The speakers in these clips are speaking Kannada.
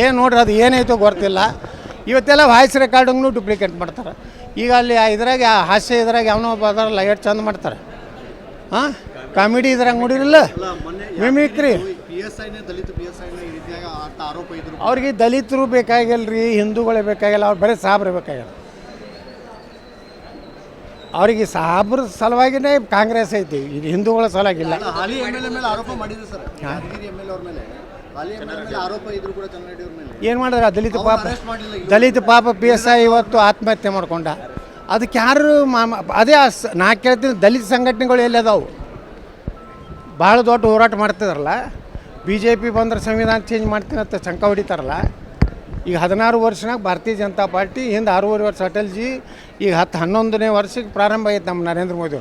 ಏನು ನೋಡ್ರಿ ಅದು ಏನೈತೋ ಗೊತ್ತಿಲ್ಲ. ಇವತ್ತೆಲ್ಲ ವಾಯ್ಸ್ ರೆಕಾರ್ಡಿಂಗ್ನು ಡೂಪ್ಲಿಕೇಟ್ ಮಾಡ್ತಾರೆ. ಈಗ ಅಲ್ಲಿ ಇದ್ರಾಗ ಹಾಸ್ಯ ಇದ್ರಾಗ ಯಾವನೋ ಬದಾರಲ್ಲ ಎಷ್ಟು ಚಂದ ಮಾಡ್ತಾರೆ. ಹಾಂ, ಕಾಮಿಡಿ ಇದ್ರಾಗ ನೋಡಿರಲ್ಲ, ಮಿಮಿಕ್ರಿ. ಅವ್ರಿಗೆ ದಲಿತರು ಬೇಕಾಗಿಲ್ಲ ರೀ, ಹಿಂದೂಗಳೇ ಬೇಕಾಗಿಲ್ಲ, ಅವ್ರು ಬರೀ ಸಾಬ್ರೆ ಬೇಕಾಗಿಲ್ಲ. ಅವರಿಗೆ ಸಾಬ್ರ ಸಲುವಾಗಿನೇ ಕಾಂಗ್ರೆಸ್ ಐತಿ, ಇದು ಹಿಂದೂಗಳ ಸಲುವಾಗಿಲ್ಲ. ಏನು ಮಾಡಿದ್ರೆ ದಲಿತ ಪಾಪ PSI ಇವತ್ತು ಆತ್ಮಹತ್ಯೆ ಮಾಡ್ಕೊಂಡ. ಅದಕ್ಕೆ ಯಾರು ಅದೇ ನಾ ಕೇಳ್ತೀನಿ, ದಲಿತ ಸಂಘಟನೆಗಳು ಎಲ್ಲಿ ಅದಾವು? ಭಾಳ ದೊಡ್ಡ ಹೋರಾಟ ಮಾಡ್ತಿದಾರಲ್ಲ. BJP ಬಂದ್ರೆ ಸಂವಿಧಾನ ಚೇಂಜ್ ಮಾಡ್ತೀನಿ ಅಂತ ಶಂಕ ಹೊಡಿತಾರಲ್ಲ. ಈಗ 16 ವರ್ಷನಾಗ ಭಾರತೀಯ ಜನತಾ ಪಾರ್ಟಿ, ಹಿಂದೆ 6.5 ವರ್ಷ ಅಟಲ್ಜಿ, ಈಗ 10-11ನೇ ವರ್ಷಕ್ಕೆ ಪ್ರಾರಂಭ ಆಯ್ತು ನಮ್ಮ ನರೇಂದ್ರ ಮೋದಿ.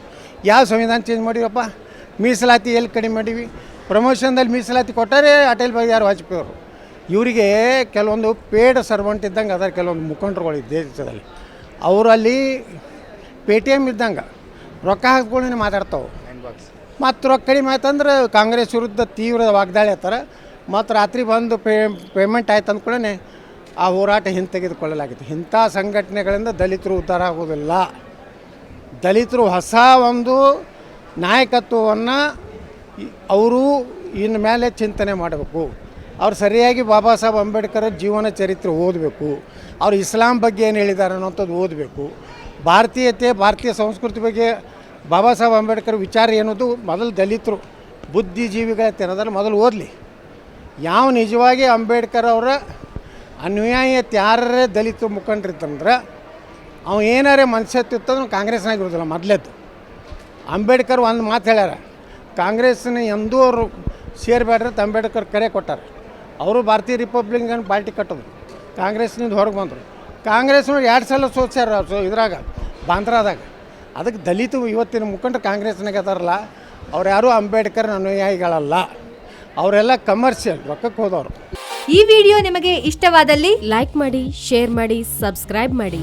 ಯಾವ ಸಂವಿಧಾನ ಚೇಂಜ್ ಮಾಡಿವಪ್ಪ? ಮೀಸಲಾತಿ ಎಲ್ಲಿ ಕಡಿಮೆ ಮಾಡೀವಿ? ಪ್ರಮೋಷನ್ದಲ್ಲಿ ಮೀಸಲಾತಿ ಕೊಟ್ಟಾರೆ ಅಟಲ್ ಬಿಹಾರಿ ವಾಜಪೇಯಿ ಅವರು. ಇವರಿಗೆ ಕೆಲವೊಂದು ಪೇಡ್ ಸರ್ವೆಂಟ್ ಇದ್ದಂಗೆ ಅದರ ಕೆಲವೊಂದು ಮುಖಂಡರುಗಳು ದೇಶದಲ್ಲಿ. ಅವರು ಅಲ್ಲಿ PTM ಇದ್ದಂಗೆ ರೊಕ್ಕ ಹಾಕ್ಕೊಳ್ಳಿ ಮಾತಾಡ್ತಾವೆ. ಮತ್ತು ರೊಕ್ಕ ಕಡಿಮೆ ಆಯ್ತಂದ್ರೆ ಕಾಂಗ್ರೆಸ್ ವಿರುದ್ಧ ತೀವ್ರ ವಾಗ್ದಾಳಿ ಆಗ್ತಾರೆ. ಮತ್ತು ರಾತ್ರಿ ಬಂದು ಪೇಮೆಂಟ್ ಆಯ್ತು ಅಂದ್ಕೊಳ್ಳೇ ಆ ಹೋರಾಟ ಹಿಂತೆಗೆದುಕೊಳ್ಳಲಾಗಿತ್ತು. ಇಂಥ ಸಂಘಟನೆಗಳಿಂದ ದಲಿತರು ಉದ್ಧಾರ ಆಗೋದಿಲ್ಲ. ದಲಿತರು ಹೊಸ ಒಂದು ನಾಯಕತ್ವವನ್ನು ಅವರು ಇನ್ನು ಮೇಲೆ ಚಿಂತನೆ ಮಾಡಬೇಕು. ಅವ್ರು ಸರಿಯಾಗಿ ಬಾಬಾ ಸಾಹೇಬ್ ಅಂಬೇಡ್ಕರ್ ಜೀವನ ಚರಿತ್ರೆ ಓದಬೇಕು. ಅವ್ರು ಇಸ್ಲಾಂ ಬಗ್ಗೆ ಏನು ಹೇಳಿದ್ದಾರೆ ಅನ್ನೋಂಥದ್ದು ಓದಬೇಕು. ಭಾರತೀಯತೆ, ಭಾರತೀಯ ಸಂಸ್ಕೃತಿ ಬಗ್ಗೆ ಬಾಬಾ ಸಾಹೇಬ್ ಅಂಬೇಡ್ಕರ್ ವಿಚಾರ ಏನದು ಮೊದಲು ದಲಿತರು ಬುದ್ಧಿಜೀವಿಗಳ ತಿನ್ನೋದನ್ನು ಮೊದಲು ಓದಲಿ. ಯಾವ ನಿಜವಾಗಿ ಅಂಬೇಡ್ಕರ್ ಅವರ ಅನ್ಯಾಯತೆ ಯಾರೇ ದಲಿತ ಮುಖಂಡರಿತ್ತಂದ್ರೆ ಅವ ಏನಾರೇ ಮನುಷ್ಯತ್ವ ಕಾಂಗ್ರೆಸ್ನಾಗ ಇರೋದಿಲ್ಲ. ಮೊದಲೇದು ಅಂಬೇಡ್ಕರ್ ಒಂದು ಮಾತು ಹೇಳ್ಯಾರ, ಕಾಂಗ್ರೆಸ್ನ ಎಂದೂ ಅವರು ಸೇರಬೇಡ್ರಿ ಅಂತ ಅಂಬೇಡ್ಕರ್ ಕರೆ ಕೊಟ್ಟಾರೆ. ಅವರು ಭಾರತೀಯ ರಿಪಬ್ಲಿಕನ್ ಪಾರ್ಟಿ ಕಟ್ಟೋದು, ಕಾಂಗ್ರೆಸ್ನಿಂದ ಹೊರಗೆ ಬಂದರು. ಕಾಂಗ್ರೆಸ್ನವ್ರು 2 ಸಲ ಸೋಚ್ಯಾರ ಇದ್ರಾಗ ಬಾಂದ್ರಾದಾಗ. ಅದಕ್ಕೆ ದಲಿತ ಇವತ್ತಿನ ಮುಖಂಡರು ಕಾಂಗ್ರೆಸ್ನಾಗ ಅದಾರಲ್ಲ, ಅವ್ರು ಯಾರೂ ಅಂಬೇಡ್ಕರ್ ಅನುಯಾಯಿಗಳಲ್ಲ. ಅವರೆಲ್ಲ ಕಮರ್ಷಿಯಲ್ ರೊಕ್ಕಕ್ಕೆ ಹೋದವರು. ಈ ವಿಡಿಯೋ ನಿಮಗೆ ಇಷ್ಟವಾದಲ್ಲಿ ಲೈಕ್ ಮಾಡಿ, ಶೇರ್ ಮಾಡಿ, ಸಬ್ಸ್ಕ್ರೈಬ್ ಮಾಡಿ.